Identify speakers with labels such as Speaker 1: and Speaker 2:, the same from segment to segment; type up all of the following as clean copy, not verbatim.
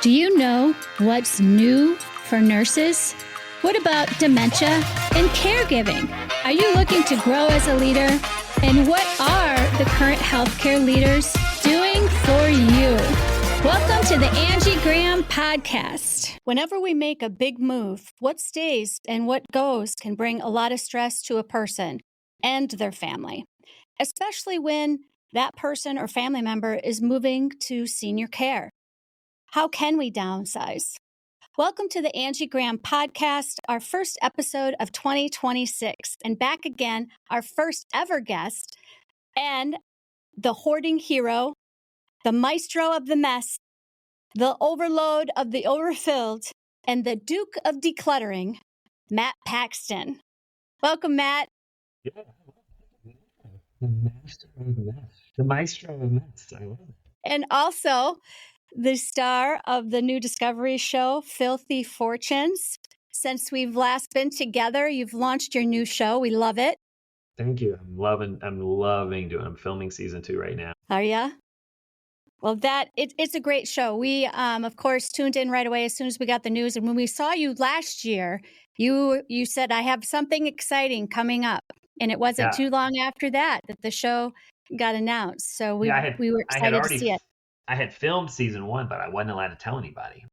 Speaker 1: Do you know what's new for nurses? What about dementia and caregiving? Are you looking to grow as a leader? And what are the current healthcare leaders doing for you? Welcome to the Angie Graham Podcast. Whenever we make a big move, what stays and what goes can bring a lot of stress to a person and their family, especially when that person or family member is moving to senior care. How can we downsize? Welcome to the Angie Graham Podcast, our first episode of 2026. And back again, our first ever guest and the hoarding hero, the maestro of the mess, the overload of the overfilled, and the Duke of decluttering, Matt Paxton. Welcome, Matt.
Speaker 2: Yeah, the master of mess, the maestro of mess. I love it.
Speaker 1: And also the star of the new Discovery show, Filthy Fortunes. Since we've last been together, you've launched your new show. We love it.
Speaker 2: Thank you. I'm loving doing it. I'm filming season 2 right now.
Speaker 1: Are ya? Well, it's a great show. We, of course, tuned in right away as soon as we got the news. And when we saw you last year, you said, I have something exciting coming up. And it wasn't too long after that the show got announced. So we were excited to see it.
Speaker 2: I had filmed season 1, but I wasn't allowed to tell anybody.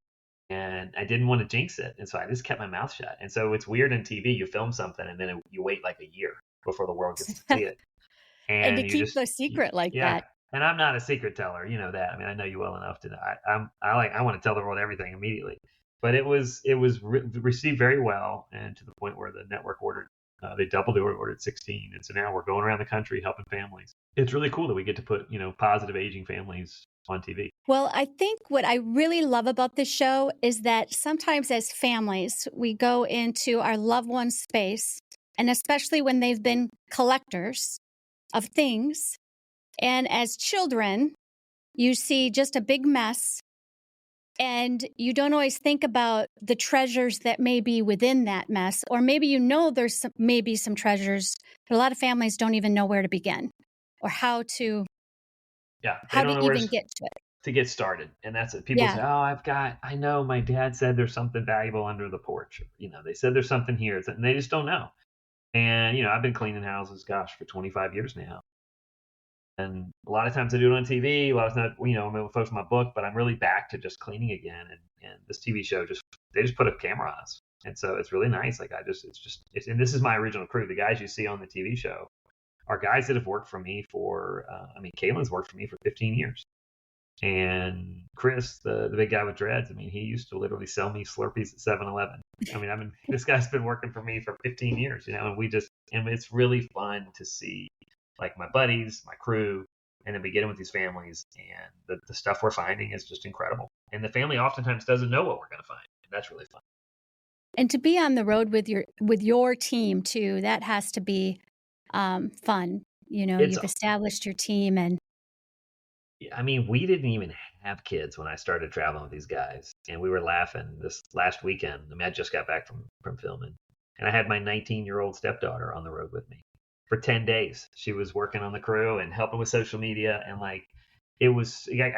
Speaker 2: And I didn't want to jinx it. And so I just kept my mouth shut. And so it's weird in TV. You film something and then you wait like a year before the world gets to see it.
Speaker 1: And to keep the secret like that.
Speaker 2: And I'm not a secret teller, you know that. I mean, I know you well enough to know. I want to tell the world everything immediately. But it was received very well, and to the point where the network ordered, they doubled the ordered 16, and so now we're going around the country helping families. It's really cool that we get to put positive aging families on TV.
Speaker 1: Well, I think what I really love about this show is that sometimes as families, we go into our loved one's space, and especially when they've been collectors of things. And as children, you see just a big mess, and you don't always think about the treasures that may be within that mess, or maybe there's maybe some treasures, but a lot of families don't even know where to begin or how to even get to it.
Speaker 2: To get started. And that's it. People say, I know my dad said there's something valuable under the porch. They said there's something here, and they just don't know. And, I've been cleaning houses, for 25 years now. And a lot of times I do it on TV. A lot of times, I'm able to focus on my book, but I'm really back to just cleaning again. And this TV show they just put a camera on us. And so it's really nice. Like and this is my original crew. The guys you see on the TV show are guys that have worked for me for, Kaylin's worked for me for 15 years. And Chris, the big guy with dreads, he used to literally sell me Slurpees at 7-Eleven. This guy's been working for me for 15 years, and it's really fun to see like my buddies, my crew, and then we get in with these families, and the stuff we're finding is just incredible. And the family oftentimes doesn't know what we're going to find, and that's really fun.
Speaker 1: And to be on the road with your team too, that has to be fun. You've established your team, and
Speaker 2: we didn't even have kids when I started traveling with these guys, and we were laughing this last weekend. I just got back from filming, and I had my 19-year-old stepdaughter on the road with me for 10 days. She was working on the crew and helping with social media, and I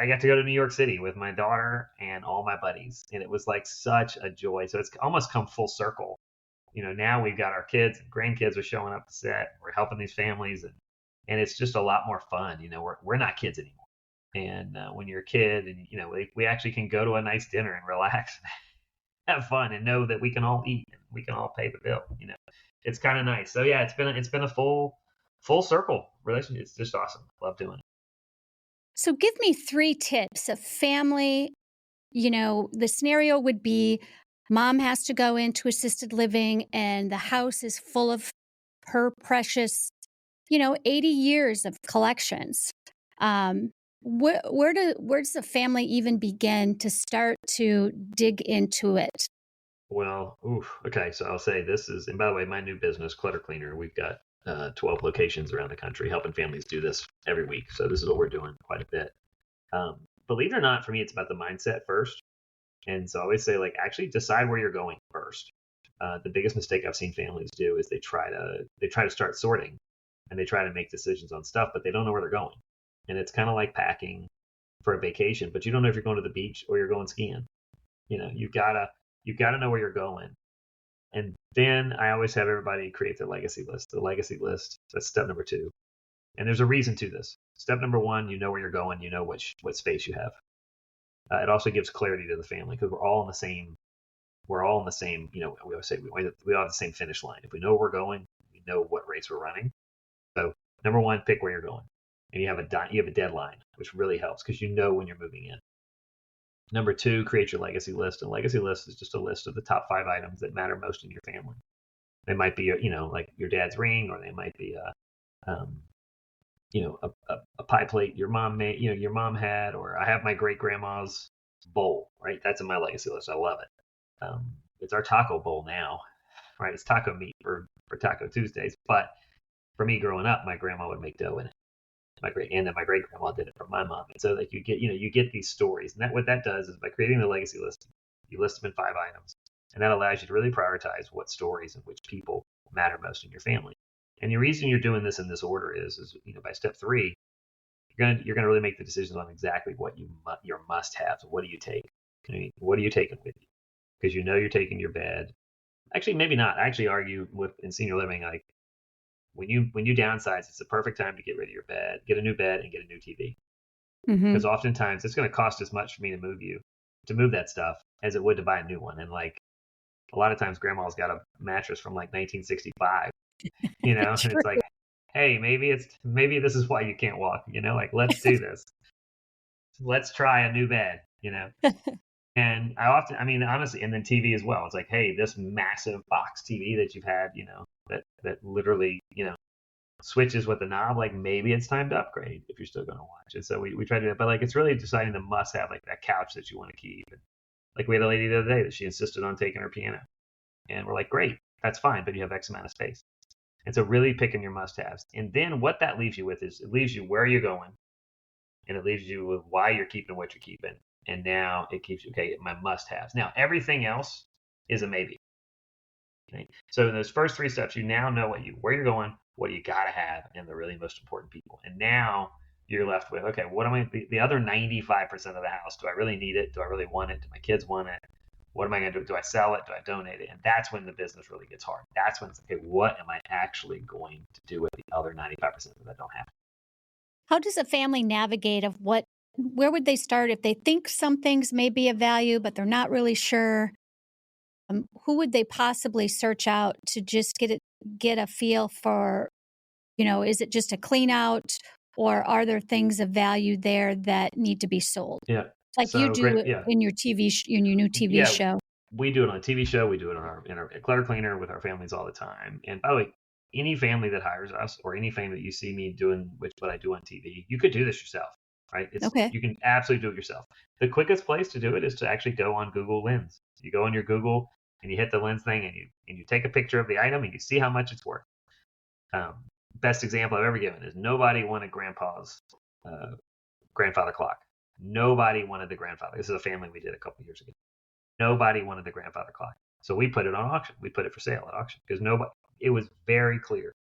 Speaker 2: got to go to New York City with my daughter and all my buddies, and it was like such a joy. So it's almost come full circle. Now we've got our kids and grandkids are showing up to set. We're helping these families, and it's just a lot more fun. We're not kids anymore. And when you're a kid, and we actually can go to a nice dinner and relax, and have fun, and know that we can all eat and we can all pay the bill. It's kind of nice. So yeah, it's been a full circle relationship. It's just awesome. Love doing it.
Speaker 1: So give me 3 tips of family. The scenario would be mom has to go into assisted living, and the house is full of her precious, 80 years of collections. Where does the family even begin to start to dig into it?
Speaker 2: Well, okay. So I'll say this is, and by the way, my new business, Clutter Cleaner, we've got 12 locations around the country helping families do this every week. So this is what we're doing quite a bit. Believe it or not, for me, it's about the mindset first. And so I always say, actually decide where you're going first. The biggest mistake I've seen families do is they try to start sorting, and they try to make decisions on stuff, but they don't know where they're going. And it's kind of like packing for a vacation, but you don't know if you're going to the beach or you're going skiing. You've gotta know where you're going. And then I always have everybody create their legacy list. The legacy list, that's step number 2. And there's a reason to this. Step number 1, you know where you're going, you know what space you have. It also gives clarity to the family because we're all in the same, we always say we all have the same finish line. If we know where we're going, we know what race we're running. So number 1, pick where you're going. And you have a deadline, which really helps because you know when you're moving in. Number 2, create your legacy list. And legacy list is just a list of the top 5 items that matter most in your family. They might be, like your dad's ring, or they might be a pie plate your mom made, your mom had, or I have my great grandma's bowl, right? That's in my legacy list. I love it. It's our taco bowl now, right? It's taco meat for Taco Tuesdays. But for me growing up, my grandma would make dough in it. And then my great grandma did it for my mom. And so like you get these stories. And what that does is by creating the legacy list, you list them in 5 items. And that allows you to really prioritize what stories and which people matter most in your family. And the reason you're doing this in this order is by step 3, you're gonna really make the decisions on exactly what your must-haves. What do you take? What are you taking with you? Because you're taking your bed. Actually, maybe not. I actually argue in senior living, like when you downsize, it's the perfect time to get rid of your bed, get a new bed, and get a new TV. Because oftentimes it's going to cost as much for me to move that stuff as it would to buy a new one. And like a lot of times, grandma's got a mattress from like 1965. And it's like, hey, maybe this is why you can't walk. Like let's do this. Let's try a new bed. And honestly, and then TV as well. It's like, hey, this massive box TV that you've had, that literally, switches with the knob, like maybe it's time to upgrade if you're still going to watch it. So we try to do that, but like it's really deciding the must have, like that couch that you want to keep. And like we had a lady the other day that she insisted on taking her piano, and we're like, great, that's fine, but you have X amount of space. And so really picking your must haves, and then what that leaves you with is it leaves you where you're going, and it leaves you with why you're keeping what you're keeping. And now it keeps you, okay, my must haves. Now everything else is a maybe. Okay. So in those first 3 steps, you now know where you're going, what you got to have, and the really most important people. And now you're left with, okay, what am I, the other 95% of the house, do I really need it? Do I really want it? Do my kids want it? What am I going to do? Do I sell it? Do I donate it? And that's when the business really gets hard. That's when it's, okay, what am I actually going to do with the other 95% that I don't have?
Speaker 1: How does a family navigate where would they start if they think some things may be of value, but they're not really sure? Who would they possibly search out to just get a feel for, is it just a clean out, or are there things of value there that need to be sold?
Speaker 2: Yeah.
Speaker 1: Like you do in your in your new TV show.
Speaker 2: We do it on a TV show. We do it in our Clutter Cleaner with our families all the time. And by the way, any family that hires us, or any family that you see me doing what I do on TV, you could do this yourself, right?
Speaker 1: Okay.
Speaker 2: You can absolutely do it yourself. The quickest place to do it is to actually go on Google Lens. You go on your Google and you hit the lens thing, and you take a picture of the item and you see how much it's worth. Best example I've ever given is nobody wanted grandpa's grandfather clock. Nobody wanted the grandfather. This is a family we did a couple years ago. Nobody wanted the grandfather clock. So we put it on auction. We put it for sale at auction because it was very clear.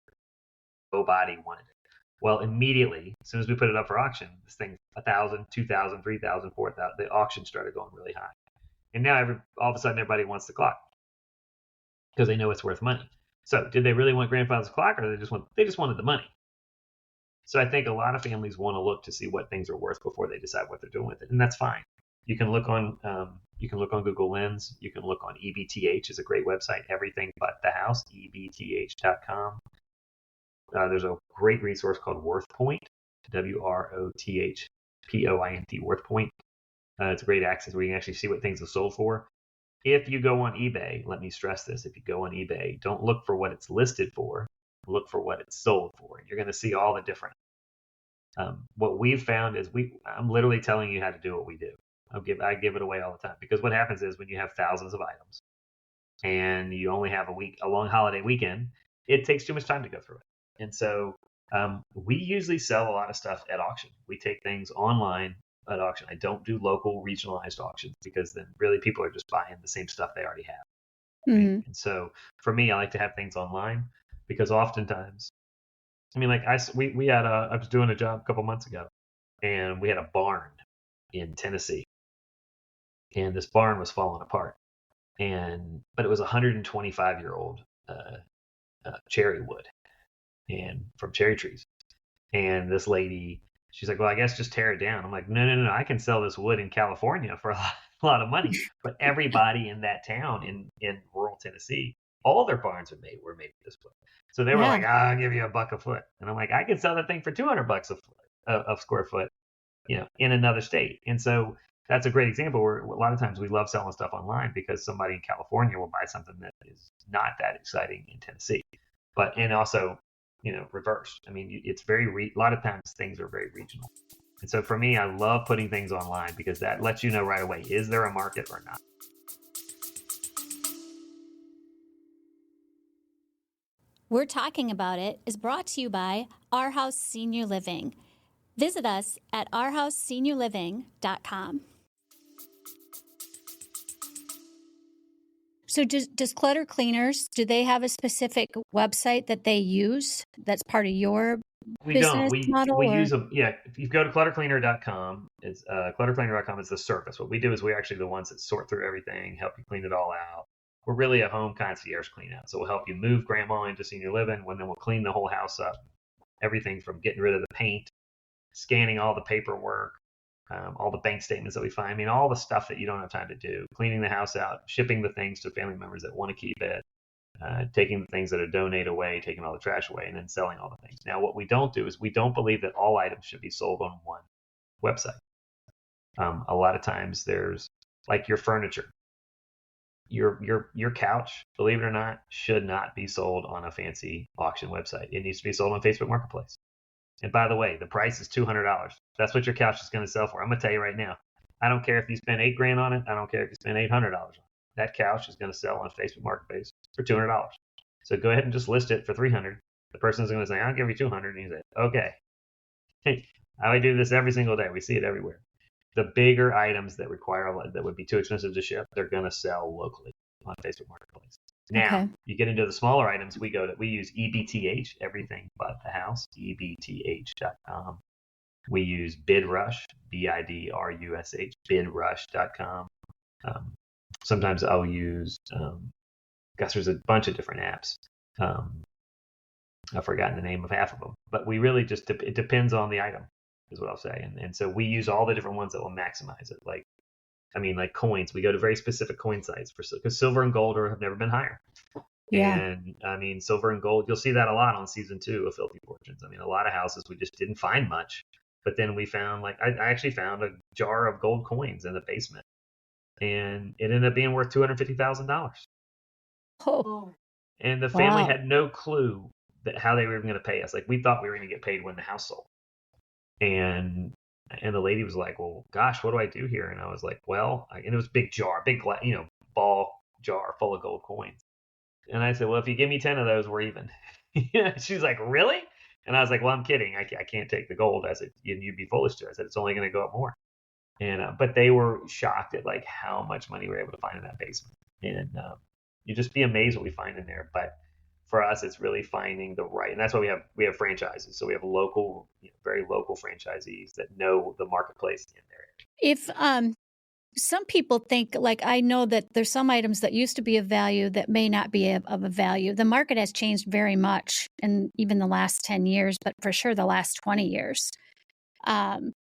Speaker 2: Nobody wanted it. Well, immediately, as soon as we put it up for auction, this thing, 1,000, 2,000, 3,000, 4,000, the auction started going really high. And now all of a sudden everybody wants the clock because they know it's worth money. So did they really want grandfather's clock, or they just wanted the money? So I think a lot of families want to look to see what things are worth before they decide what they're doing with it, and that's fine. You can look on Google Lens. You can look on EBTH, is a great website. Everything But the House, EBTH.com. There's a great resource called WorthPoint, WROTHPOINT, WorthPoint. It's a great access where you can actually see what things are sold for. If you go on eBay, let me stress this, if you go on eBay, don't look for what it's listed for, look for what it's sold for. You're going to see all the different. What we've found is I'm literally telling you how to do what we do. I give it away all the time, because what happens is when you have thousands of items and you only have a long holiday weekend, it takes too much time to go through it. And so we usually sell a lot of stuff at auction. We take things online at auction. I don't do local regionalized auctions, because then really people are just buying the same stuff they already have. Right? Mm-hmm. And so for me, I like to have things online, because oftentimes, I was doing a job a couple months ago, and we had a barn in Tennessee. and this barn was falling apart. But it was 125-year-old cherry wood and from cherry trees. And this lady, she's like, well, I guess just tear it down. I'm like, no. I can sell this wood in California for a lot of money. But everybody in that town in rural Tennessee, all their barns were made of this wood. So they were like, I'll give you $1 a foot. And I'm like, I could sell that thing for $200 a foot, of square foot, in another state. And so that's a great example where a lot of times we love selling stuff online because somebody in California will buy something that is not that exciting in Tennessee. And also, reverse. I mean, it's a lot of times things are very regional. And so for me, I love putting things online because that lets you know right away, is there a market or not?
Speaker 1: We're Talking About It is brought to you by Our House Senior Living. Visit us at ourhouseseniorliving.com. So does Clutter Cleaners, do they have a specific website that they use that's part of your business model?
Speaker 2: We use if you go to cluttercleaner.com, it's cluttercleaner.com is the service. What we do is we're actually the ones that sort through everything, help you clean it all out. We're really a home concierge clean out. So we'll help you move grandma into senior living, and then we'll clean the whole house up. Everything from getting rid of the paint, scanning all the paperwork, all the bank statements that we find. I mean, all the stuff that you don't have time to do, cleaning the house out, shipping the things to family members that want to keep it, taking the things that are donated away, taking all the trash away, and then selling all the things. Now, what we don't do is we don't believe that all items should be sold on one website. A lot of times there's like your furniture. Your couch, believe it or not, should not be sold on a fancy auction website. It needs to be sold on Facebook Marketplace. And by the way, the price is $200. That's what your couch is going to sell for. I'm going to tell you right now. I don't care if you spend $8,000 on it. I don't care if you spend $800 on it. That couch is going to sell on Facebook Marketplace for $200. So go ahead and just list it for $300. The person's going to say, I'll give you $200. And you say, okay. Hey, I do this every single day. We see it everywhere. The bigger items that that would be too expensive to ship, they're going to sell locally on Facebook Marketplace. Now, You get into the smaller items, we use EBTH, everything but the house, EBTH.com. We use BidRush, BidRush, BidRush.com. Sometimes I'll use, there's a bunch of different apps. I've forgotten the name of half of them, but we really it depends on the item, is what I'll say. And so we use all the different ones that will maximize it. Like coins, we go to very specific coin sites because silver and gold have never been higher. Yeah. And I mean, silver and gold, you'll see that a lot on season 2 of Filthy Fortunes. I mean, a lot of houses we just didn't find much, but then we found I actually found a jar of gold coins in the basement, and it ended up being worth $250,000.
Speaker 1: Oh.
Speaker 2: And the family had no clue how they were even going to pay us. Like, we thought we were going to get paid when the house sold. And the lady was like, well, gosh, what do I do here? And I was like, well, and it was a big jar, ball jar full of gold coins. And I said, well, if you give me 10 of those, we're even. She's like, really? And I was like, well, I'm kidding. I can't take the gold. I said, you'd be foolish to. I said, it's only going to go up more. And but they were shocked at like how much money we were able to find in that basement. And you just be amazed what we find in there. But for us, it's really finding the right, and that's why we have franchises. So we have local, very local franchisees that know the marketplace in their area.
Speaker 1: If some people think, like, I know that there's some items that used to be of value that may not be of a value. The market has changed very much in even the last 10 years, but for sure the last 20 years.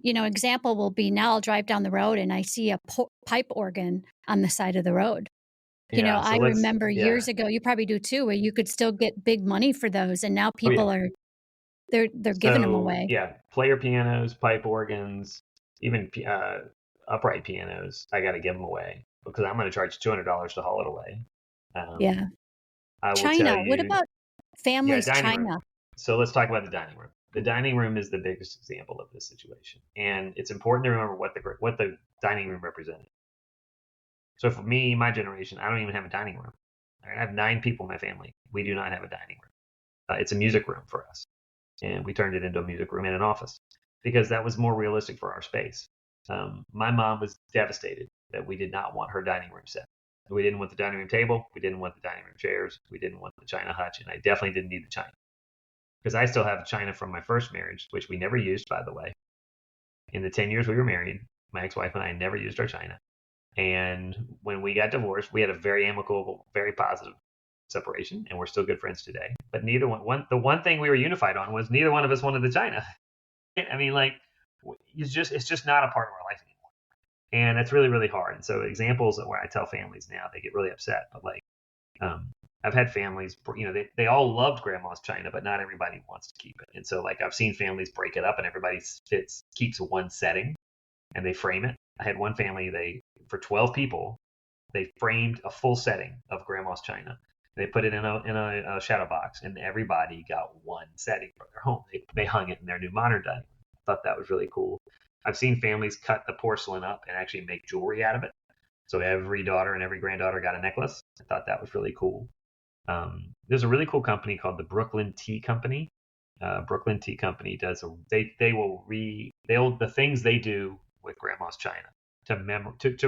Speaker 1: Example will be, now I'll drive down the road and I see a pipe organ on the side of the road. I remember years ago, you probably do too, where you could still get big money for those. And now people they're giving them away.
Speaker 2: Yeah. Player pianos, pipe organs, even upright pianos. I got to give them away because I'm going to charge $200 to haul it away.
Speaker 1: China. What about families? China.
Speaker 2: Room. So let's talk about the dining room. The dining room is the biggest example of this situation. And it's important to remember what the dining room represented. So for me, my generation, I don't even have a dining room. I have 9 people in my family. We do not have a dining room. It's a music room for us. And we turned it into a music room and an office because that was more realistic for our space. My mom was devastated that we did not want her dining room set. We didn't want the dining room table. We didn't want the dining room chairs. We didn't want the china hutch. And I definitely didn't need the china because I still have china from my first marriage, which we never used, by the way. In the 10 years we were married, my ex-wife and I never used our china. And when we got divorced, we had a very amicable, very positive separation, and we're still good friends today. But the one thing we were unified on was neither one of us wanted the china. I mean, like, it's just not a part of our life anymore, and it's really, really hard. And so examples where I tell families now, they get really upset, but like, I've had families, they all loved grandma's china, but not everybody wants to keep it. And so like I've seen families break it up, and everybody keeps one setting, and they frame it. I had one family, for 12 people, they framed a full setting of grandma's china. They put it in a shadow box, and everybody got one setting for their home. They hung it in their new modern dining room. I thought that was really cool. I've seen families cut the porcelain up and actually make jewelry out of it. So every daughter and every granddaughter got a necklace. I thought that was really cool. There's a really cool company called the Brooklyn Tea Company. Brooklyn Tea Company does the things they do with grandma's china to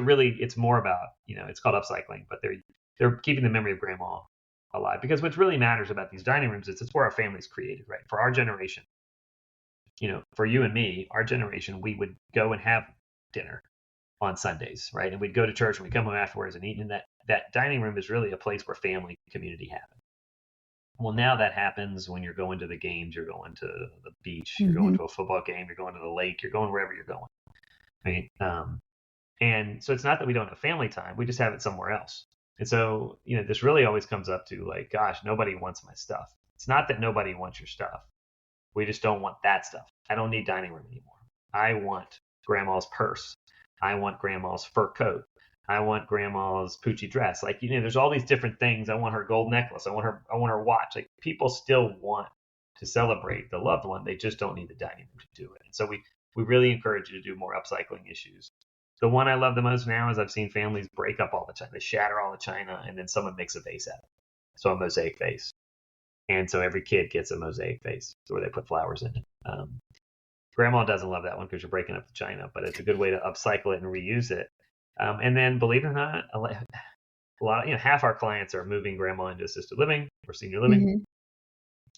Speaker 2: really, it's more about, it's called upcycling, but they're keeping the memory of grandma alive, because what really matters about these dining rooms is it's where our family's created, right? For our generation, for you and me, our generation, we would go and have dinner on Sundays, right? And we'd go to church, and we'd come home afterwards and eat. And that dining room is really a place where family community happens. Well, now that happens when you're going to the games, you're going to the beach, you're going to a football game, you're going to the lake, you're going wherever you're going. Right? And so it's not that we don't have family time, we just have it somewhere else. And so, this really always comes up to like, gosh, nobody wants my stuff. It's not that nobody wants your stuff. We just don't want that stuff. I don't need dining room anymore. I want grandma's purse. I want grandma's fur coat. I want grandma's Poochie dress. Like, there's all these different things. I want her gold necklace. I want her watch. Like, people still want to celebrate the loved one. They just don't need the dining room to do it. And so we really encourage you to do more upcycling issues. The one I love the most now is I've seen families break up all the china. They shatter all the china, and then someone makes a vase out of it. So a mosaic vase. And so every kid gets a mosaic vase where they put flowers in it. Grandma doesn't love that one because you're breaking up the china, but it's a good way to upcycle it and reuse it. And then, believe it or not, a lot, half our clients are moving grandma into assisted living or senior living. Mm-hmm.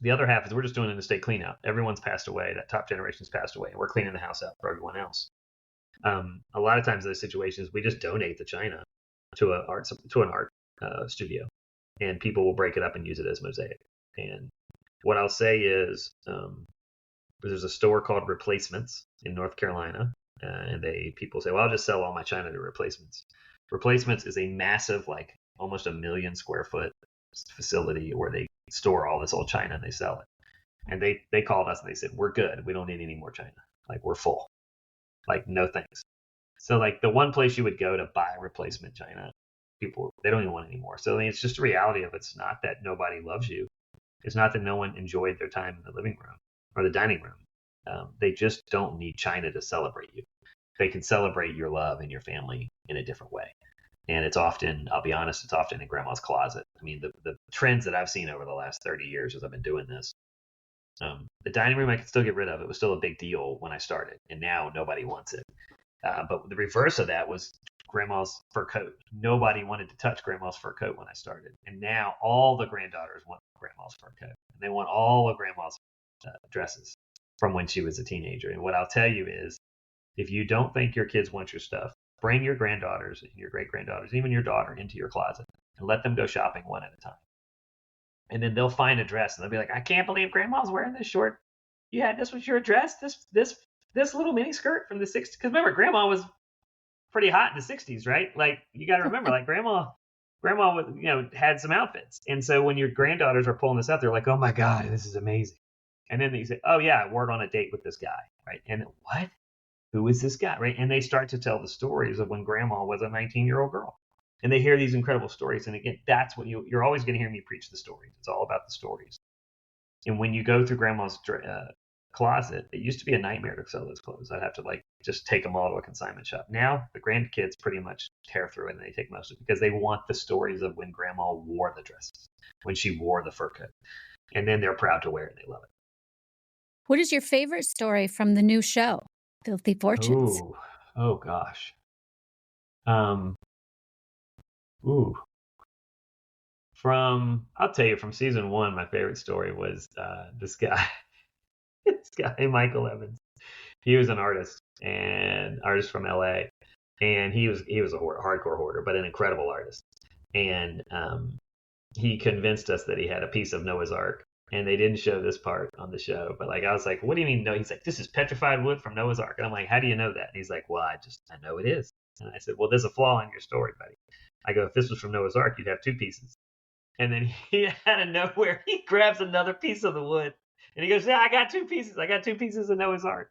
Speaker 2: The other half is we're just doing an estate clean out. Everyone's passed away. That top generation's passed away. We're cleaning the house out for everyone else. A lot of times in those situations, we just donate the china to an art studio, and people will break it up and use it as mosaic. And what I'll say is, there's a store called Replacements in North Carolina, and people say, well, I'll just sell all my china to Replacements. Replacements is a massive, like almost 1 million square foot facility where they store all this old china and they sell it. And they called us and they said, we're good. We don't need any more china. Like, we're full. Like, no thanks. So like the one place you would go to buy replacement china, people, they don't even want it anymore. So I mean, it's just a reality of, it's not that nobody loves you. It's not that no one enjoyed their time in the living room or the dining room. They just don't need china to celebrate you. They can celebrate your love and your family in a different way. And it's often, I'll be honest, it's often in grandma's closet. I mean, the trends that I've seen over the last 30 years as I've been doing this, the dining room I could still get rid of. It was still a big deal when I started, and now nobody wants it. But the reverse of that was grandma's fur coat. Nobody wanted to touch grandma's fur coat when I started. And now all the granddaughters want grandma's fur coat. And they want all of grandma's dresses from when she was a teenager. And what I'll tell you is, if you don't think your kids want your stuff, bring your granddaughters and your great-granddaughters, even your daughter, into your closet and let them go shopping one at a time. And then they'll find a dress and they'll be like, I can't believe grandma's wearing this short. Yeah, this was your dress? This little mini skirt from the 60s? Because remember, grandma was pretty hot in the 60s, right? Like, you got to remember, like grandma was, had some outfits. And so when your granddaughters are pulling this out, they're like, oh my God, this is amazing. And then they say, oh yeah, I wore it on a date with this guy, right? And what? Who is this guy, right? And they start to tell the stories of when grandma was a 19-year-old girl. And they hear these incredible stories. And again, that's what you're always going to hear me preach the stories. It's all about the stories. And when you go through grandma's closet, it used to be a nightmare to sell those clothes. I'd have to just take them all to a consignment shop. Now the grandkids pretty much tear through it and they take most of it because they want the stories of when grandma wore the dresses, when she wore the fur coat. And then they're proud to wear it and they love it.
Speaker 1: What is your favorite story from the new show, Filthy Fortunes?
Speaker 2: Oh gosh. I'll tell you, from season 1, my favorite story was this guy, Michael Evans. He was an artist from LA. And he was a hardcore hoarder, but an incredible artist. And he convinced us that he had a piece of Noah's Ark. And they didn't show this part on the show, but like I was like, "What do you mean no?" He's like, "This is petrified wood from Noah's Ark." And I'm like, "How do you know that?" And he's like, "Well, I know it is." And I said, "Well, there's a flaw in your story, buddy." I go, "If this was from Noah's Ark, you'd have two pieces." And then he out of nowhere, he grabs another piece of the wood and he goes, "Yeah, I got two pieces. I got two pieces of Noah's Ark."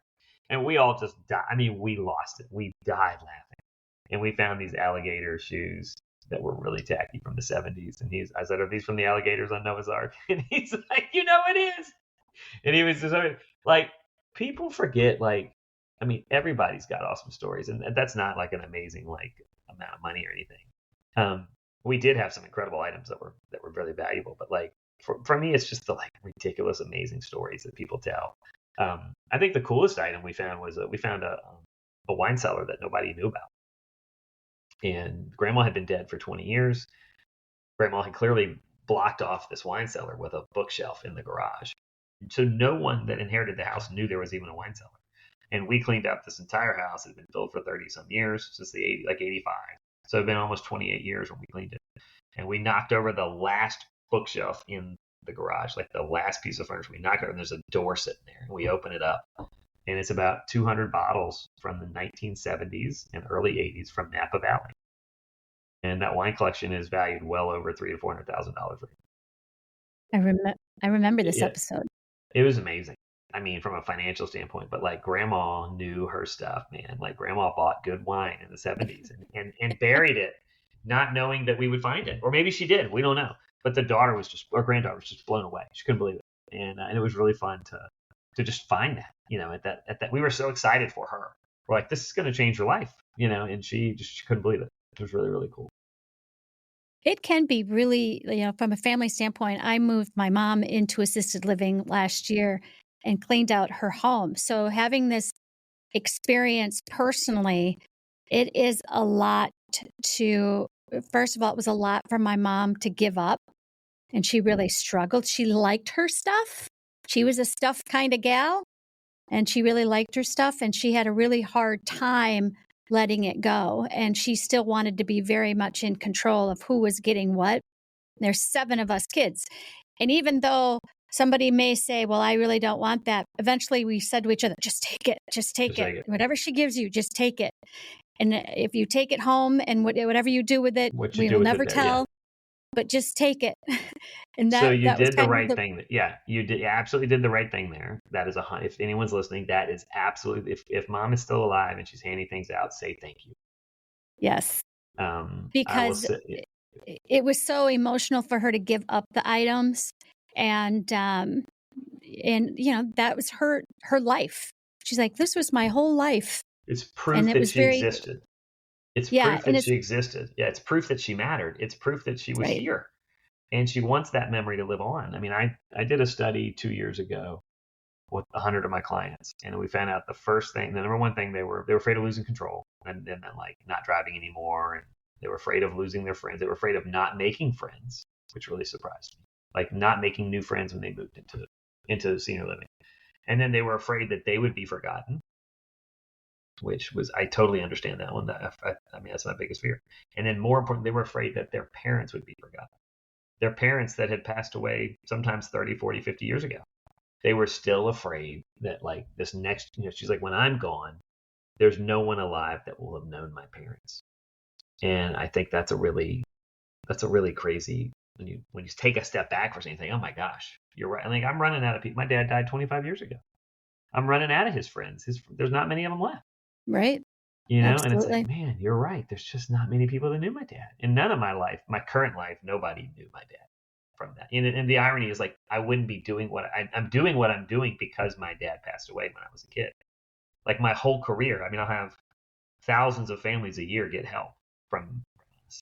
Speaker 2: And we all just died. I mean, we lost it. We died laughing. And we found these alligator shoes that were really tacky from the 70s. And I said, "Are these from the alligators on Noah's Ark?" And he's like, "It is." And he was just like, people forget, like, I mean, everybody's got awesome stories. And that's not like an amazing, like, amount of money or anything. We did have some incredible items that were really valuable, but like for me, it's just the like ridiculous, amazing stories that people tell. I think the coolest item we found was we found a wine cellar that nobody knew about, and Grandma had been dead for 20 years. Grandma had clearly blocked off this wine cellar with a bookshelf in the garage, so no one that inherited the house knew there was even a wine cellar. And we cleaned up this entire house. It had been built for 30 some years since the 85. So it'd been almost 28 years when we cleaned it. And we knocked over the last bookshelf in the garage, like the last piece of furniture. We knocked over, and there's a door sitting there. And we open it up, and it's about 200 bottles from the 1970s and early 80s from Napa Valley. And that wine collection is valued well over $300,000 to $400,000 right
Speaker 1: I remember this
Speaker 2: now.
Speaker 1: episode.
Speaker 2: It was amazing. I mean, from a financial standpoint, but like Grandma knew her stuff, man. Like Grandma bought good wine in the 70s and buried it, not knowing that we would find it. Or maybe she did. We don't know. But our granddaughter was just blown away. She couldn't believe it. And it was really fun to just find that, at that, we were so excited for her. We're like, this is going to change her life, and she couldn't believe it. It was really, really cool.
Speaker 1: It can be really, from a family standpoint, I moved my mom into assisted living last year and cleaned out her home. So having this experience personally, it is a lot first of all, it was a lot for my mom to give up. And she really struggled. She liked her stuff. She was a stuff kind of gal, and she really liked her stuff. And she had a really hard time letting it go. And she still wanted to be very much in control of who was getting what. There's 7 of us kids. And even though somebody may say, well, I really don't want that, eventually we said to each other, just take it. Just take it. Whatever she gives you, just take it. And if you take it home and whatever you do with it, we will never tell, but just take it. And
Speaker 2: so you did the right thing. Yeah, you did. You absolutely did the right thing there. That is if anyone's listening, that is absolutely, if Mom is still alive and she's handing things out, say thank you.
Speaker 1: Yes. Because it was so emotional for her to give up the items, and that was her life. She's like, this was my whole life.
Speaker 2: It's proof that she existed. It's proof that she existed. Yeah, it's proof that she mattered. It's proof that she was here. And she wants that memory to live on. I mean, I did a study 2 years ago with 100 of my clients, and we found out the number one thing, they were afraid of losing control, and then like not driving anymore, and they were afraid of losing their friends. They were afraid of not making friends, which really surprised me. Like not making new friends when they moved into senior living. And then they were afraid that they would be forgotten, which was, I totally understand that one. I mean, that's my biggest fear. And then more important, they were afraid that their parents would be forgotten. Their parents that had passed away sometimes 30, 40, 50 years ago. They were still afraid that like this next, she's like, when I'm gone, there's no one alive that will have known my parents. And I think that's a really crazy, when you take a step back for something, oh my gosh, you're right. I think I'm running out of people. My dad died 25 years ago. I'm running out of his friends. There's not many of them left.
Speaker 1: Right.
Speaker 2: And it's like, man, you're right. There's just not many people that knew my dad. In none of my life, my current life, nobody knew my dad from that. And the irony is like, I wouldn't be doing I'm doing what I'm doing because my dad passed away when I was a kid. Like my whole career, I mean, I'll have thousands of families a year get help from us.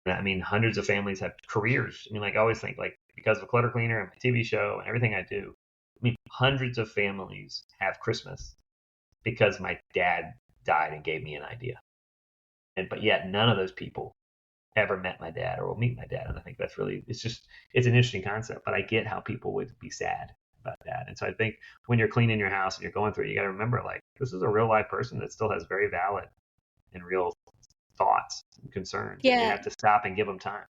Speaker 2: I mean, hundreds of families have careers. I mean, like I always think, like, because of Clutter Cleaner and my TV show and everything I do, I mean, hundreds of families have Christmas because my dad died and gave me an idea. But yet none of those people ever met my dad or will meet my dad. And I think that's really, it's an interesting concept, but I get how people would be sad about that. And so I think when you're cleaning your house and you're going through it, you got to remember, like, this is a real life person that still has very valid and real thoughts and concerns. And you
Speaker 1: Yeah.
Speaker 2: have to stop and give them time.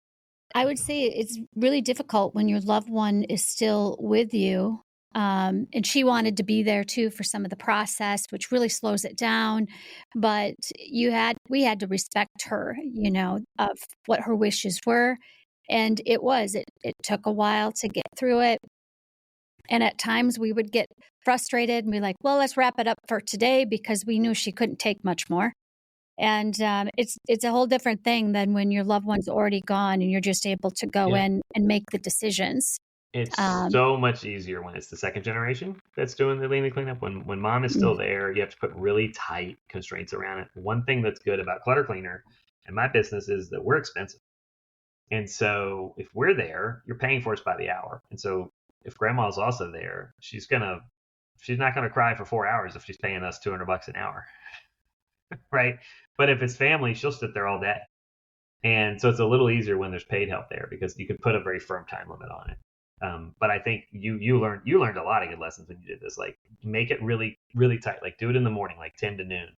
Speaker 1: I would say it's really difficult when your loved one is still with you. And she wanted to be there too for some of the process, which really slows it down. But we had to respect her, of what her wishes were. And it took a while to get through it. And at times we would get frustrated and be like, well, let's wrap it up for today because we knew she couldn't take much more. And it's a whole different thing than when your loved one's already gone and you're just able to go in and make the decisions.
Speaker 2: It's so much easier when it's the second generation that's doing the cleaning cleanup. When mom is still there, you have to put really tight constraints around it. One thing that's good about Clutter Cleaner and my business is that we're expensive. And so if we're there, you're paying for us by the hour. And so if grandma's also there, she's not gonna cry for 4 hours if she's paying us $200 an hour. Right? But if it's family, she'll sit there all day. And so it's a little easier when there's paid help there because you can put a very firm time limit on it. But I think you learned a lot of good lessons when you did this. Like make it really, really tight. Like do it in the morning, like 10 to noon.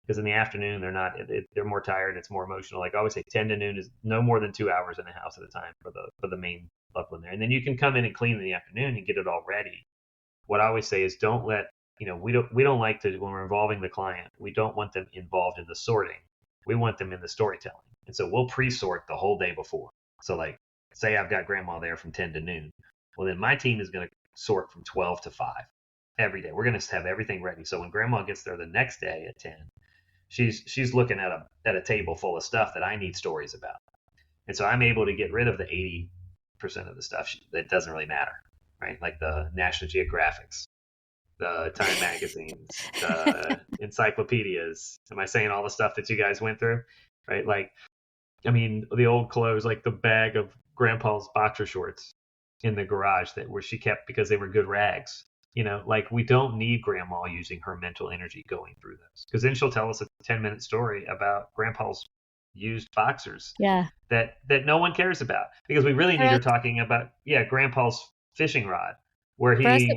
Speaker 2: Because in the afternoon, they're more tired. It's more emotional. Like I always say 10 to noon is no more than 2 hours in the house at a time for the main loved one there. And then you can come in and clean in the afternoon and get it all ready. What I always say is don't let, we don't like to, when we're involving the client, we don't want them involved in the sorting. We want them in the storytelling. And so we'll pre-sort the whole day before. So like, say I've got grandma there from 10 to noon. Well, then my team is going to sort from 12 to 5 every day. We're going to have everything ready. So when grandma gets there the next day at 10, she's looking at a table full of stuff that I need stories about. And so I'm able to get rid of the 80% of the stuff that doesn't really matter, right? Like the National Geographics, the Time magazines, the encyclopedias. Am I saying all the stuff that you guys went through? Right? Like, I mean, the old clothes, like the bag of grandpa's boxer shorts in the garage where she kept because they were good rags. Like we don't need grandma using her mental energy going through this because then she'll tell us a 10-minute story about grandpa's used boxers that no one cares about because we really need her talking about grandpa's fishing rod where he
Speaker 1: it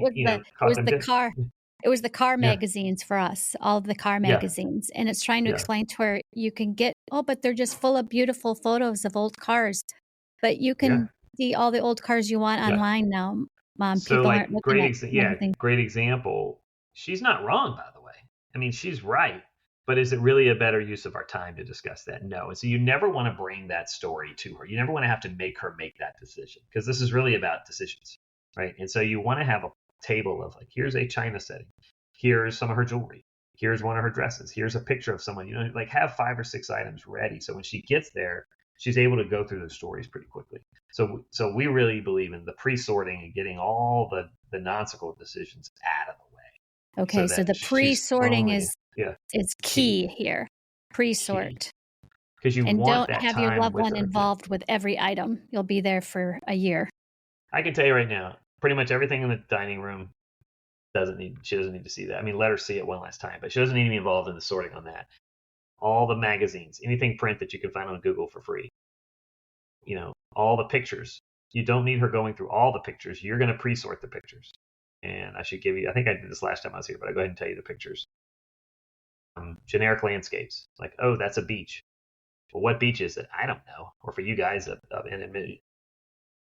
Speaker 1: was the car magazines for us, all of the car magazines, and it's trying to explain to her you can get but they're just full of beautiful photos of old cars, but you can see all the old cars you want online now.
Speaker 2: So
Speaker 1: people
Speaker 2: like
Speaker 1: aren't looking at
Speaker 2: great example. She's not wrong, by the way. I mean, she's right. But is it really a better use of our time to discuss that? No. And so you never want to bring that story to her. You never want to have to make her make that decision because this is really about decisions, right? And so you want to have a table of like, here's a china setting. Here's some of her jewelry. Here's one of her dresses. Here's a picture of someone, like have 5 or 6 items ready. So when she gets there, she's able to go through those stories pretty quickly. So we really believe in the pre-sorting and getting all the nonsensical decisions out of the way.
Speaker 1: Okay, so the pre-sorting is key here. Pre-sort.
Speaker 2: Because you
Speaker 1: and
Speaker 2: want
Speaker 1: don't have your loved one involved with every item. You'll be there for a year.
Speaker 2: I can tell you right now, pretty much everything in the dining room she doesn't need to see that. I mean, let her see it one last time, but she doesn't need to be involved in the sorting on that. All the magazines, anything print that you can find on Google for free. All the pictures. You don't need her going through all the pictures. You're going to pre-sort the pictures. And I should give you, I think I did this last time I was here, but I'll go ahead and tell you the pictures. Generic landscapes. Like, oh, that's a beach. Well, what beach is it? I don't know. Or for you guys in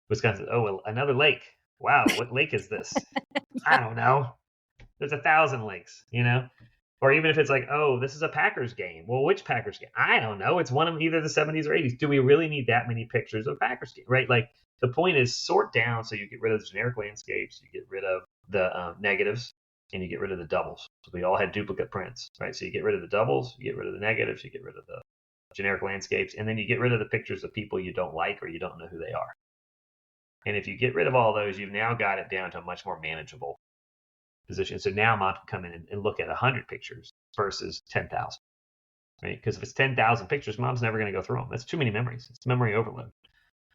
Speaker 2: Wisconsin, oh, well, another lake. Wow, what lake is this? I don't know. There's 1,000 lakes, Or even if it's like, oh, this is a Packers game. Well, which Packers game? I don't know. It's one of either the 70s or 80s. Do we really need that many pictures of Packers game? Right? Like the point is sort down so you get rid of the generic landscapes, you get rid of the negatives, and you get rid of the doubles. So we all had duplicate prints, right? So you get rid of the doubles, you get rid of the negatives, you get rid of the generic landscapes, and then you get rid of the pictures of people you don't like or you don't know who they are. And if you get rid of all those, you've now got it down to a much more manageable position. So now mom can come in and look at 100 pictures versus 10,000, right? Because if it's 10,000 pictures, mom's never going to go through them. That's too many memories. It's memory overload.